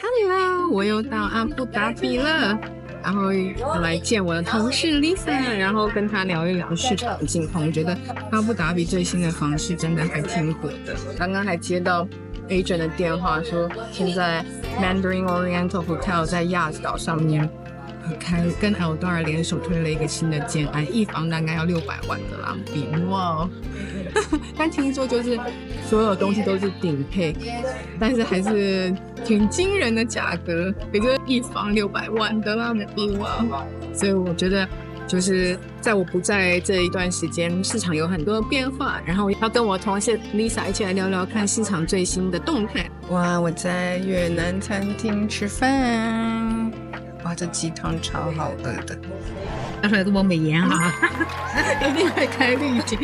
Hello，我又到阿布达比了，然后来见我的同事 Lisa， 然后跟她聊一聊市场的近况。我觉得阿布达比最新的房市真的还挺火的。刚刚还接到 agent 的电话，说现在 Mandarin Oriental Hotel 在亚子岛上面跟 Eldar 联手推了一个新的建案，一房大概要600万的港币，哇！但听说就是所有东西都是顶配，但是还是挺惊人的价格，也就是一房600万的港币，哇！所以我觉得就是在我不在这一段时间，市场有很多变化，然后要跟我同事 Lisa 一起来聊聊看市场最新的动态。哇，我在越南餐厅吃饭。哇，这鸡汤超好喝的，他说我美颜啊，一定会开滤镜。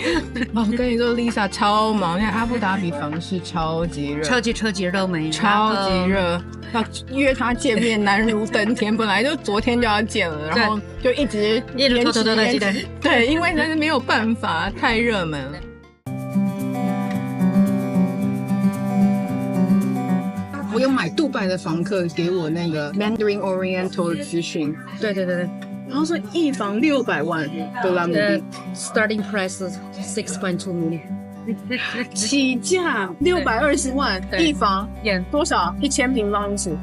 我跟你说 ，Lisa 超忙，现在阿布达比房市超级热，超级热门，超级热。要约他见面难如登天，本来就昨天就要见了，然后就一直偷偷的记得。对，因为但是没有办法，太热门了。我有买杜拜的房客给我那个 Mandarin Oriental 的资讯，对，然后说一房600万的港币，starting price 6.2 million， 起价620万一房，多少？1000平方尺，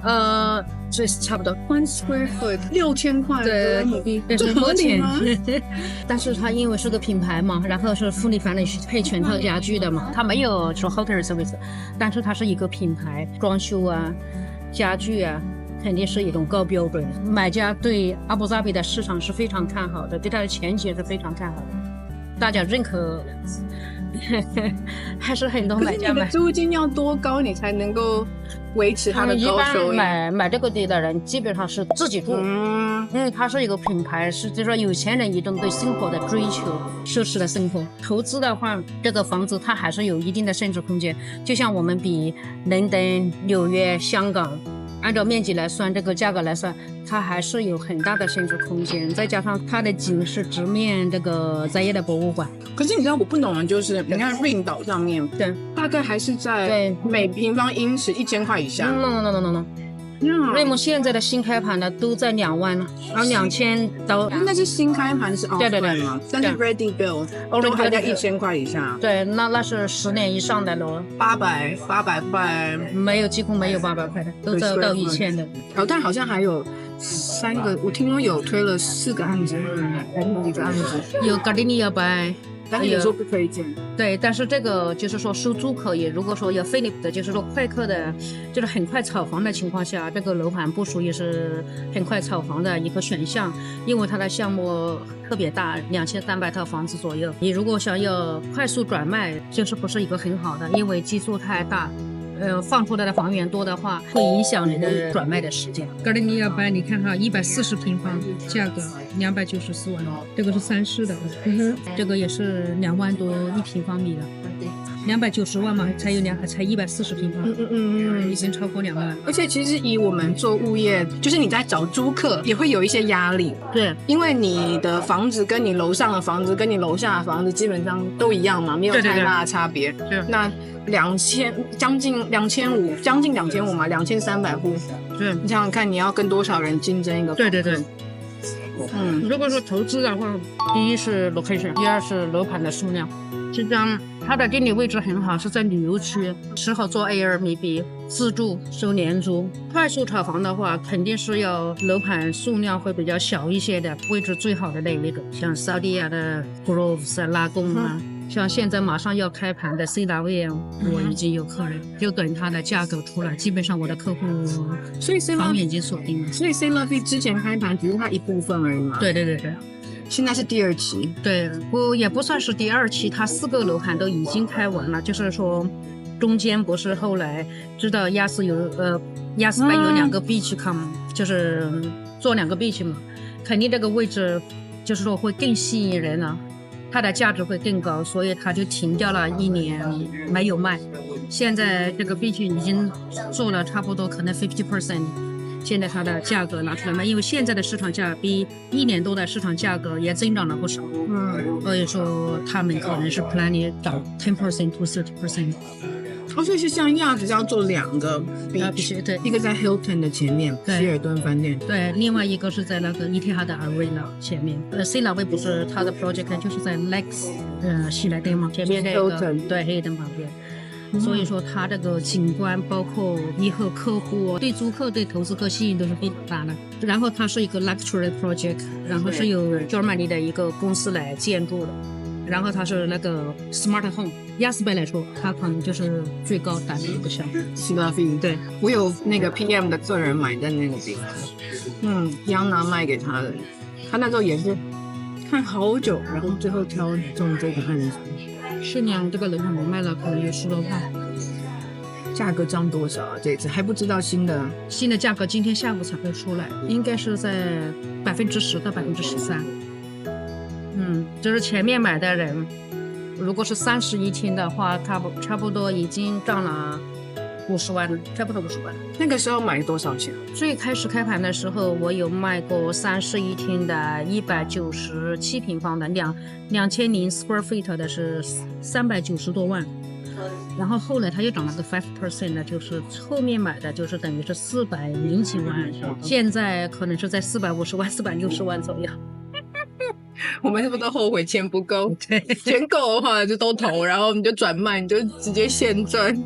所以差不多1 square foot 6000块人民币，这合理吗？但是它因为是个品牌嘛，然后是富丽凡是配全套家具的嘛，它没有说 hotel service， 但是它是一个品牌，装修啊、家具啊，肯定是一种高标准。买家对阿布扎比的市场是非常看好的，对它的前景是非常看好的，大家认可。还是很多买家买。可是你的租金要多高你才能够维持它的高收益？买这个地的人基本上是自己住，因为它是一个品牌，是就是说有钱人一种对生活的追求，奢侈的生活。投资的话，这个房子它还是有一定的升值空间。就像我们比伦敦、纽约、香港，按照面积来算，这个价格来算，它还是有很大的升值空间。再加上它的景是直面这个在野的博物馆。可是你知道我不懂的就是，你看瑞岛上面，对，大概还是在每平方英尺1000块以下。No。瑞姆现在的新开盘的都在2万了，然后2000到。那是新开盘是 offer 吗？但是 ready build 都还在1000块以下。对，那是10年以上的楼，800块，没有，几乎没有800块的，都到1000的。但好像还有3个，我听说有推了4个案子，还有1个案子，有格林尼亚白。但是你说不推荐，对，但是这个就是说收租可以，如果说有Philip的，就是说快客的，就是很快炒房的情况下，这个楼盘部署也是很快炒房的一个选项，因为它的项目特别大，2300套房子左右。你如果想要快速转卖，就是不是一个很好的，因为基数太大。放出来的房源多的话，会影响你的转卖的时间。格林尼亚白，你看哈，140平方，价格294万，这个是3室的，这个也是2万多1平方米的。290万嘛，才140平方，已经超过2万。而且其实以我们做物业，就是你在找租客也会有一些压力，对，因为你的房子跟你楼上的房子跟你楼下的房子基本上都一样嘛，没有太大的差别。对，那将近2500嘛，2300户。对，你想想看，你要跟多少人竞争一个？对。如果说投资的话，第一是 location， 第二是楼盘的数量。这张它的地理位置很好，是在旅游区，适合做 Airbnb 自住收年租。快速炒房的话，肯定是要楼盘数量会比较小一些的，位置最好的那种，像沙地亚的 Groves 拉贡啊。像现在马上要开盘的 C 大卫，我已经有客人，就等它的价格出来，基本上我的客户所以房源已经锁定了。所以 C Love 之前开盘只是它一部分而已嘛。对。现在是第2期。对，也不算是第2期，它4个楼盘都已经开完了，就是说中间不是后来知道亚斯班有2个 beach come， 就是做2个 beach 嘛，肯定这个位置就是说会更吸引人了。它的价值会更高，所以它就停掉了1年没有卖。现在这个 beach 已经做了差不多可能 50%， 现在它的价格拿出来卖，因为现在的市场价比1年多的市场价格也增长了不少。所以说他们可能是 planning 涨 10% to 30%。哦，所以是像亚子要做2个必 beach，须对一个在 Hilton 的前面，对希尔顿饭店。对，另外一个是在那个伊蒂哈的 Arena 前面。Sea Laway 不是它的 project 就是在 Lex 喜来登嘛，前面那个 Hilton 对 Hilton 旁边。所以说，它这个景观包括以后客户对租客、对投资客吸引都是非常大的。然后它是一个 luxury project， 然后是由 Germany 的一个公司来建筑的。然后它是那个 smart home， 雅斯贝来说，它可能就是最高档的一个项目。是吧？对，我有那个 PM 的个人买在那个地方，央拿卖给他的，他那时候也是看好久，然后最后挑中这个案子。新娘这个楼盘我卖了可能有10多万，价格涨多少啊？这次还不知道新的价格今天下午才会出来，应该是在10%到13%。就是前面买的人，如果是31厅的话，差不多已经涨了50万了，差不多50万。那个时候买多少钱？最开始开盘的时候，我有卖过31厅的197平方的2000 square feet 的是390多万。然后后来它又涨了个5%的，就是后面买的就是等于是400几万，现在可能是在450万、460万左右。我们是不是都后悔钱不够？对，钱够的话就都投，然后我们就转卖，你就直接现赚。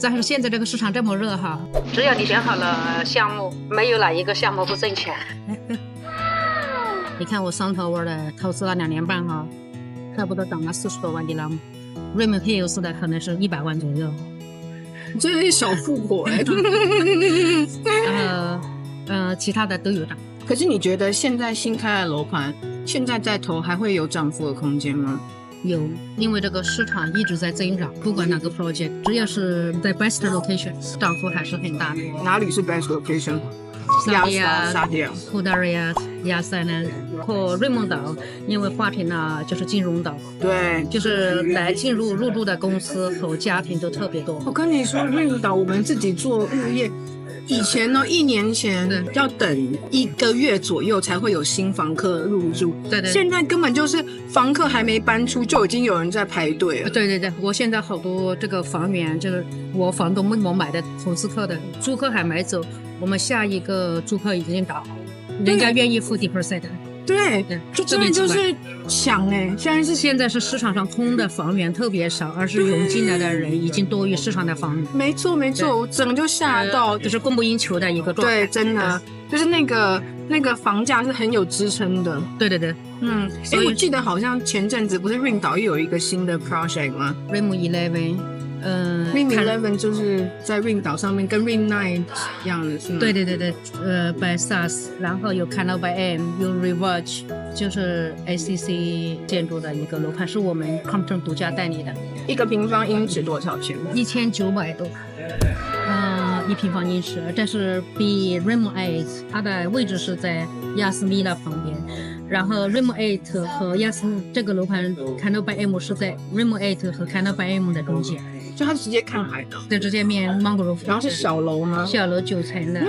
但是现在这个市场这么热哈，只要你选好了项目，没有哪一个项目不挣钱。你看我上头窝的投资了2年半哈，差不多涨了40多万的了。Raymond Hills 的可能是100万左右。你真的是小富婆哎。其他的都有涨。可是你觉得现在新开的楼盘，现在在投还会有涨幅的空间吗？有，因为这个市场一直在增长，不管哪个 project， 只要是在 best location， 涨幅还是很大的。哪里是 best location？ 沙迪亚、布达瑞亚、亚塞呢，或瑞蒙岛，因为花田呢就是金融岛，对，就是来入驻的公司和家庭都特别多。我跟你说，瑞蒙岛我们自己做物业。以前呢，1年前要等1个月左右才会有新房客入住。对，现在根本就是房客还没搬出，就已经有人在排队了。对，我现在好多这个房源，就是我房东问我买的投资客的，租客还没走，我们下一个租客已经到，人家愿意付10%。对，就真的就是抢哎！现在是市场上空的房源特别少，而是涌进来的人已经多于市场的房源。没错，我整个就吓到，就是供不应求的一个状态。对，真的就是那个房价是很有支撑的。对，我记得好像前阵子不是 Rim 岛又有一个新的 project 吗 ？Rim 11。Rim 11就是在 Rim 岛上面，跟 Rim 9一样的是吗？对，by SAS， 然后有 Canal by M， 有 Reverge， 就是 ACC 建筑的一个楼盘，是我们 Compton 独家代理的。1个平方英尺多少钱？1900多，1平方英尺，这是比 Rim 8， 它的位置是在亚斯米拉旁边。然后 Rim 8和亚斯这个楼盘 Canal by M 是在 Rim 8和 Canal by M 的中间，就它直接看海的，对，直接面 Mangrove。然后是小楼吗？小楼9层的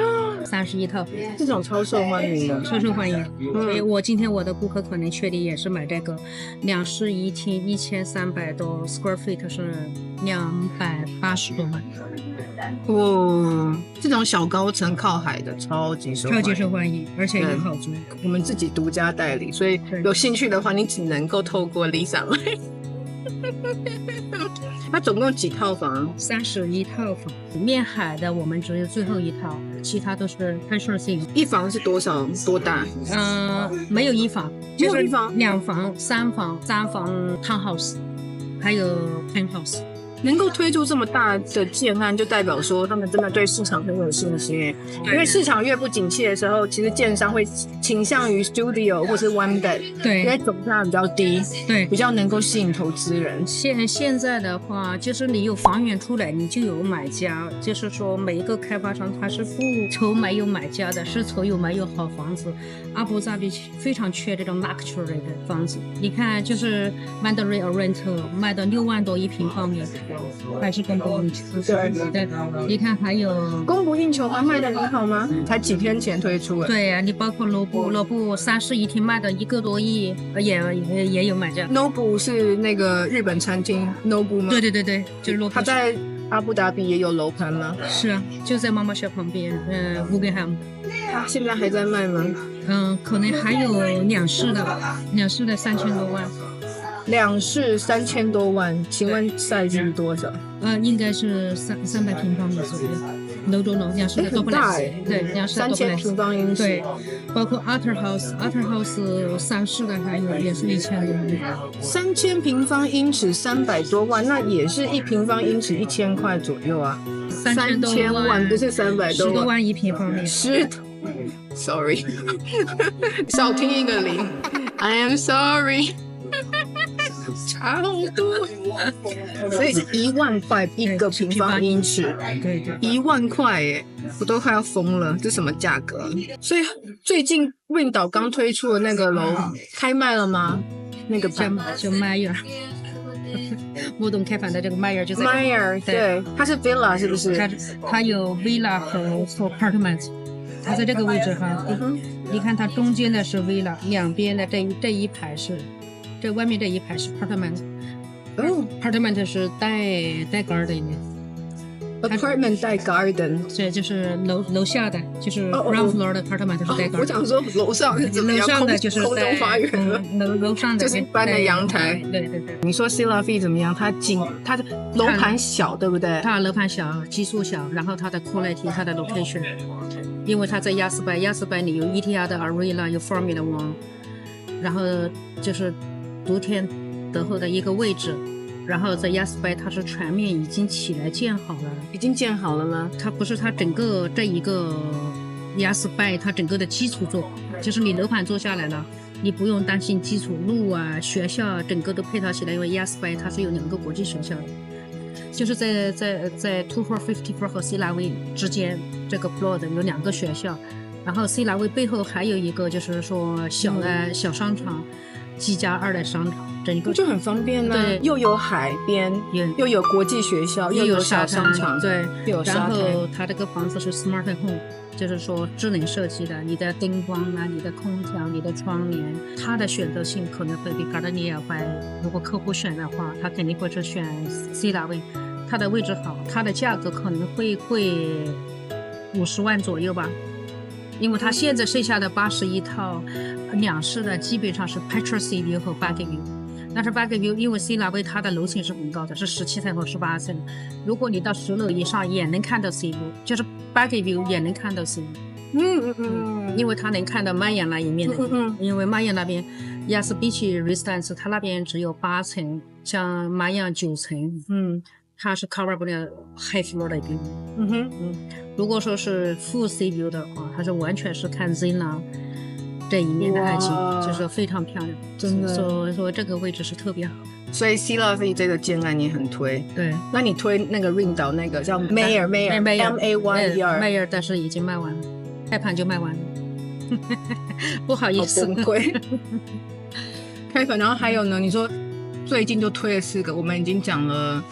，31套，这种超受欢迎的，超受欢迎。所以今天我的顾客可能确定也是买这个2室1厅1300多 square feet， 是280多万。这种小高层靠海的超级受欢迎，而且也好租。我们自己独家代理，所以有兴趣的话，你只能够透过 Lisa 买。它总共几套房？31套房，面海的我们只有最后1套，其他都是开设性。一房是多大？没有1房，就是2房、3房、3房 townhouse， 还有 penthouse。能够推出这么大的建案，就代表说他们真的对市场很有信心。因为市场越不景气的时候，其实建商会倾向于 studio 或是 one bed， 对，因为总价比较低，对，比较能够吸引投资人。现在的话，就是你有房源出来，你就有买家，就是说每一个开发商他是不愁没有买家的，是愁有没有好房子。阿布扎比非常缺这种 luxury 的房子，你看就是 Mandarin Oriental 卖到6万多1平方米。还是供不应求。对，你看还有供不应求还卖得很好吗？才几天前推出对呀、你包括罗布3室1厅卖的1个多亿，也有买家。 Nobu 是那个日本餐厅 Nobu 吗？对，就是罗布。它在阿布达比也有楼盘吗？是啊，就在妈妈校旁边，Guggenheim。它现在还在卖吗？可能还有2室的3000多万。2室3000多万，请问 size 是多少？应该是300平方米左右。No， 2室的都不来。对，2室的都不来。 3000平方英尺。对，包括 Arthur House 3室的还有也是1000多万。3000平方英尺300多万，那也是1平方英尺1000块左右啊。3000万不是300多万。10多万1平方米。Sorry， 少听一个零。I am sorry。差好多，所以是1万块1个平方英尺，对，1万块耶，我都快要疯了，这什么价格？所以最近Ring岛刚推出的那个楼开卖了吗？那个叫 Meyer， 莫董开盘的这个 Meyer 就在 Meyer， 对，它是 villa 是不是？它有 villa 和 apartment， 它在这个位置哈，你看它中间的是 villa， 两边的这一排是。这外面这一排是 apartment，apartment 是带 garden 的 ，apartment 带 garden， 对，就是楼下的，就是 ground floor 的 apartment 是带 garden。我想说楼上是怎么样？楼上的就是空中花园了，楼上的就是一般的阳台。对。你说 CeraVe 怎么样？它的楼盘小，对不对？它楼盘小，基数小，然后它的 quality， 它的 location， 因为它在亚斯拜里有 ETR 的 Arena， 有 Formula One， 然后就是独天德后的一个位置，然后在亚斯拜它是全面已经起来建好了。已经建好了吗？它不是，它整个这一个亚斯拜它整个的基础做好，就是你楼盘做下来了，你不用担心基础路啊、学校整个都配套起来，因为亚斯拜它是有2个国际学校的，就是在 2454和 CeraVe 之间这个 plot 有2个学校，然后 CeraVe 背后还有一个就是说小商场。G+2的商场，整个就很方便呢、对，又有海边，又有国际学校，又有小商场，对，又有沙滩。然后它这个房子是 smart home， 就是说智能设计的，你的灯光啊、你的空调、你的窗帘，它的选择性可能会比 Gardenia 快。如果客户选的话，他肯定会是选 CeraVe， 它的位置好，它的价格可能会贵50万左右吧。因为它现在剩下的81套2室的基本上是 Petra Sea View 和 Back View， 但是 Back View 因为 CeraVe 它的楼层是很高的，是17层和18层，如果你到10楼以上也能看到 Sea View， 就是 Back View 也能看到 Sea View， 因为它能看到玛雅那一面的，因为玛雅那边亚斯比奇 Residence 它那边只有8层，像玛雅9层，它是 cover 不了 high floor 的 view。如果说是 full sea view 的话，它是完全是看 Zena 这一面的海景，就是非常漂亮，真的。所以说这个位置是特别好。所以 CeraVe 这个建案你很推，对。那你推那个 Ring 岛那个叫 Meyer Mayer， 但是已经卖完了，开盘就卖完了，不好意思，崩溃。开盘，然后还有呢？你说最近就推了4个，我们已经讲了。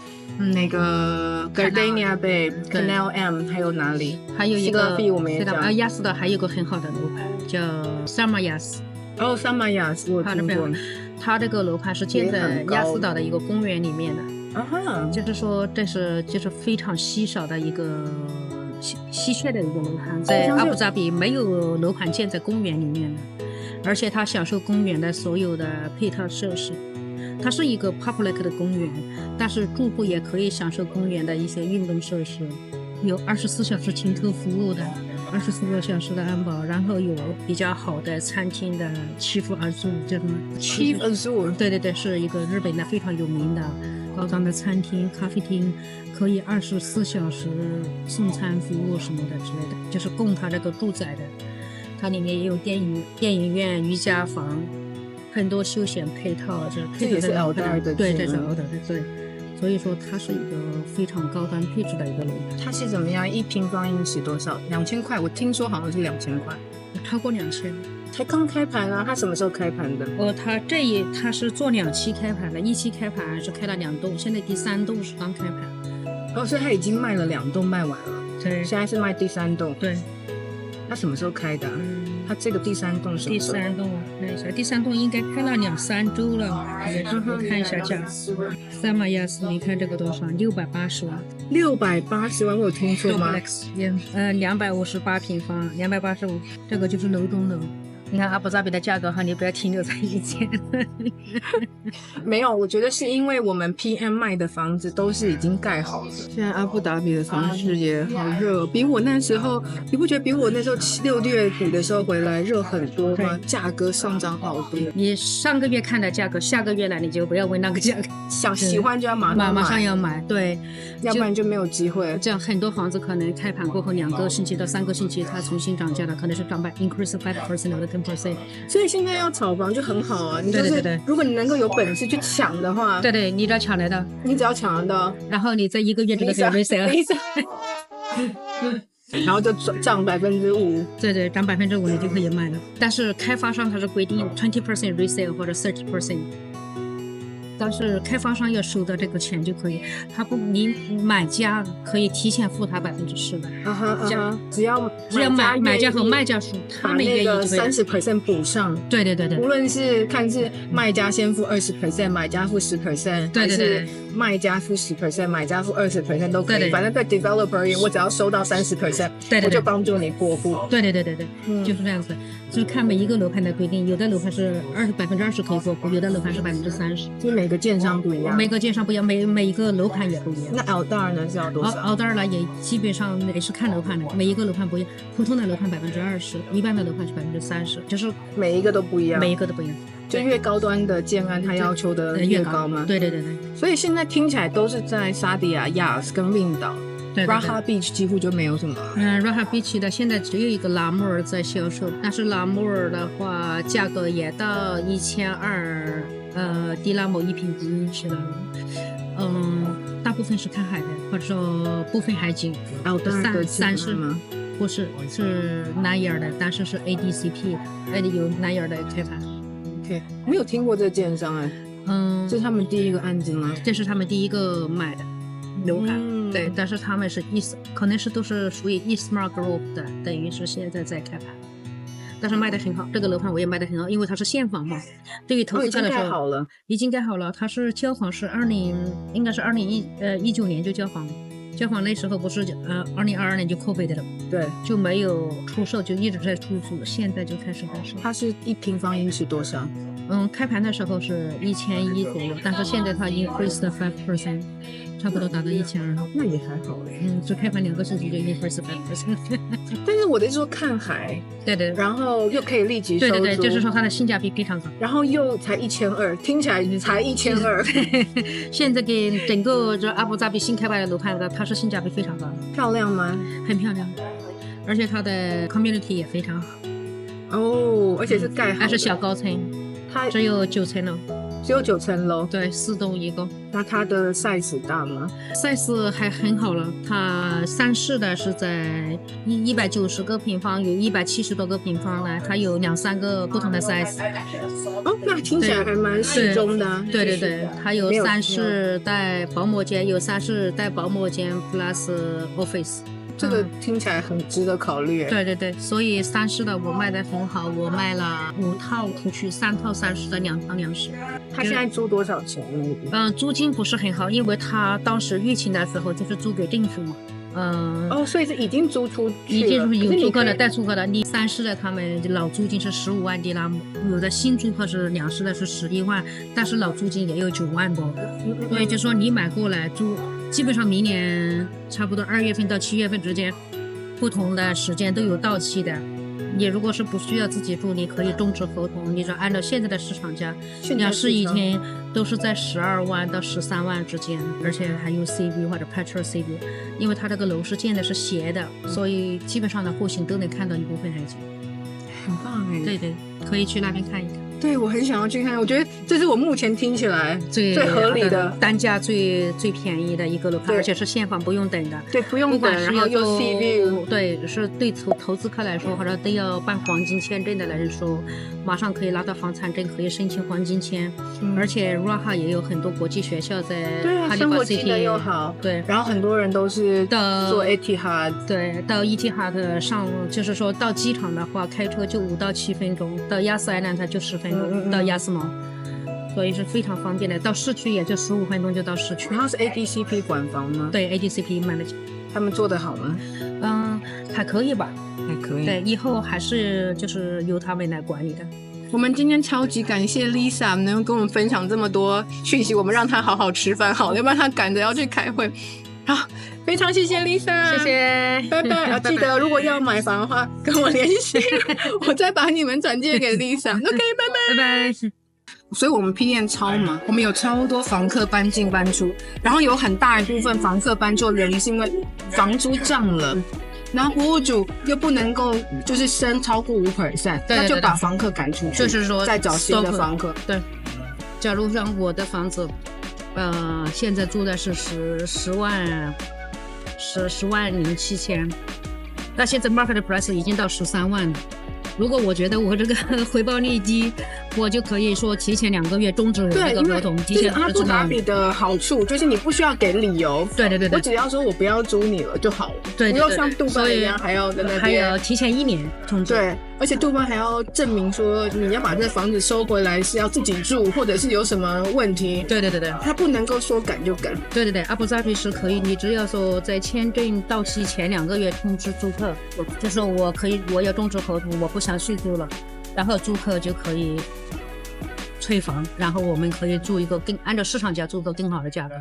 那个 Gardenia Bay、Canal M 还有哪里？还有一个 CeraVe 我们也讲。亚斯的还有个很好的楼盘叫 Samayas。Samayas 我听过。它这个楼盘是建在亚斯岛的一个公园里面的。就是说这是就是非常稀少的一个稀缺的一个楼盘，在阿布扎比没有楼盘建在公园里面的，而且它享受公园的所有的配套设施。它是一个 public 的公园，但是住户也可以享受公园的一些运动设施，有24小时停车服务的，24个小时的安保，然后有比较好的餐厅的Chief Azul， 叫什么 Chief Azul？ 对，是一个日本的非常有名的高档的餐厅、咖啡厅，可以24小时送餐服务什么的之类的，就是供他这个住宅的。它里面也有电影院、瑜伽房。很多休闲配套，这也是 Outdoor 的，对，这是 Outdoor 的，对，所以说它是一个非常高端配置的一个楼盘。它是怎么样？1平方英尺多少？2000块？我听说好像是2000块，超过2000，才刚开盘啊，它什么时候开盘的？它是做2期开盘的，1期开盘是开了2栋，现在第3栋是刚开盘。哦，所以它已经卖了2栋卖完了，对，现在是卖第3栋。对，它什么时候开的它这个第3栋什么时候？第3栋，看一下，第3栋应该开了2-3周了。我看一下价，3马亚斯，你看这个多少？680万。680万，我有听错吗？258平方，285，这个就是楼中楼。你看阿布扎比的价格哈，你不要停留在1000。没有，我觉得是因为我们 PM 卖的房子都是已经盖好了。现在阿布达比的房市也好热，比我那时候，你不觉得比我那时候6月底的时候回来热很多吗？价格上涨好多。你上个月看的价格，下个月来你就不要问那个价格，喜欢就要马上要买，对，要不然就没有机会。这样很多房子可能开盘过后2个星期到3个星期，它重新涨价了，可能是涨increase 5% 或者10%。所以现在要炒房就很好啊，你就是对，如果你能够有本事去抢的话，对，你只要抢得到，你只要抢得到，然后你在1个月之内可以 resale， 然后就涨5%，对，涨5%你就可以卖了。但是开发商他是规定20% resale 或者30%。但是开发商要收到这个钱就可以，你买家可以提前付他10%的，只要买家和卖家他们也有30% 补上，对，无论是看是卖家先付20%，买家付10%，还是卖家付10%，买家付20%都可以，反正对 developer 而言，我只要收到30%，我就帮助你过户，对，就是这样子，就是看每一个楼盘的规定，有的楼盘是20%可以过户，有的楼盘是30%，就每个建商不一样，每个建商不一样，每一个楼盘也不一样。那 Aldar 呢是要多少？Aldar 呢也基本上也是看楼盘的，每一个楼盘不一样，普通的楼盘20%，一般的楼盘是30%，就是每一个都不一样，就越高端的建案，它要求的越高吗？对。所以现在听起来都是在沙迪亚、Yas 跟令岛。Raha Beach 几乎就没有什么。Raha Beach 的现在只有一个拉穆尔在销售，但是拉穆尔的话价格也到1200，迪拉姆1平米是的。大部分是看海的，或者说部分海景。3是吗？不是，是南亚的，但是是 ADCP 的，有南亚的开盘。OK， 没有听过这建商哎。这是他们第一个案子吗？这是他们第一个买的楼盘。对，但是他们是可能是都是属于 Eastmark Group 的，等于是现在在开盘，但是卖得很好。这个楼盘我也卖得很好，因为它是现房嘛。对于投资者来说，已经盖好了。它是交房是应该是2019年就交房，交房那时候不是2022年就COVID的了，对，就没有出售，就一直在出租，现在就开始出售。它是1平方英尺多少？开盘的时候是1100左右，但是现在它 increase 了5%，差不多达到1200了。那也还好就开盘2个星期就 increase 5%。但是我的意思说看海，对，然后又可以立即收租，对，就是说它的性价比非常高，然后又才1200，听起来才1200。现在给整个这阿布扎比新开发的楼盘的，它是性价比非常高。漂亮吗？很漂亮，而且它的 community 也非常好。而且是盖好的，还是小高层。它只有9层楼，只有9层楼，对，4栋一个。那它的 size 大吗？size 还很好了，它3室的是在190个平方，有170多个平方呢，它有2-3个不同的 size。那听起来还蛮适中的。对，它有3室带保姆间，有3室带保姆间 plus office。这个听起来很值得考虑。对，所以3室的我卖得很好，我卖了5套出去，3套3室的2房2室。他现在租多少钱呢？租金不是很好，因为他当时疫情的时候就是租给政府嘛。所以是已经租出去了，已经有租客的，带租客的。你3室的他们老租金是15万迪拉姆，有的新租客是2室的是11万，但是老租金也有9万多。所以就说你买过来租，基本上明年差不多2月份到7月份之间，不同的时间都有到期的。你如果是不需要自己住，你可以终止合同。你说按照现在的市场价，2室一厅都是在12万到13万之间，而且还有 CV 或者 Petro CV， 因为它这个楼是建的是斜的，所以基本上的户型都能看到一部分海景，很棒哎。对，可以去那边看一看。对，我很想要去看，我觉得这是我目前听起来最合理的，单价最便宜的一个楼盘，而且是现房不用等的。对，不用等，然后又 sea view。对，是对投资客来说，或者都要办黄金签证的人说，马上可以拿到房产证，可以申请黄金签。而且 Raha 也有很多国际学校在哈利法 City 又好。对，然后很多人都是做 Etihad。对，到 Etihad 上，就是说到机场的话，开车就5到7分钟，到亚斯艾兰它就10分钟，到亚斯毛，所以是非常方便的。到市区也就15分钟就到市区。然后是 ADCP 管房吗？对 ，ADCP manage。他们做得好吗？还可以吧，还可以。对，以后还是就是由他们来管理的。我们今天超级感谢 Lisa 能跟我们分享这么多讯息，我们让她好好吃饭好了，要不然她赶着要去开会。好，非常谢谢 Lisa， 谢谢，拜拜。记得如果要买房的话，跟我联系，我再把你们转介给 Lisa。OK， 拜拜。所以我们 PM 超忙，我们有超多房客搬进搬出，然后有很大一部分房客搬出的原因是因为房租涨了。然后服务主又不能够就是升超过5%，那就把房客赶出去，就是说再找新的房客。对，假如像我的房子，现在租的是10万07千，那现在 market price 已经到13万了。如果我觉得我这个回报率低，我就可以说提前2个月终止我这个合同。提前阿布达比的好处就是你不需要给理由，对，我只要说我不要租你了就好了，对，不要像杜拜一样还要在那边，还要提前1年终止。对，而且杜拜还要证明说你要把这房子收回来是要自己住，或者是有什么问题。对，他不能够说赶就赶。对，阿布扎比是可以，你只要说在签证到期前2个月通知租客，就说我要终止合同，我不想续租了，然后租客就可以退房，然后我们可以租一个按照市场价租个更好的价格。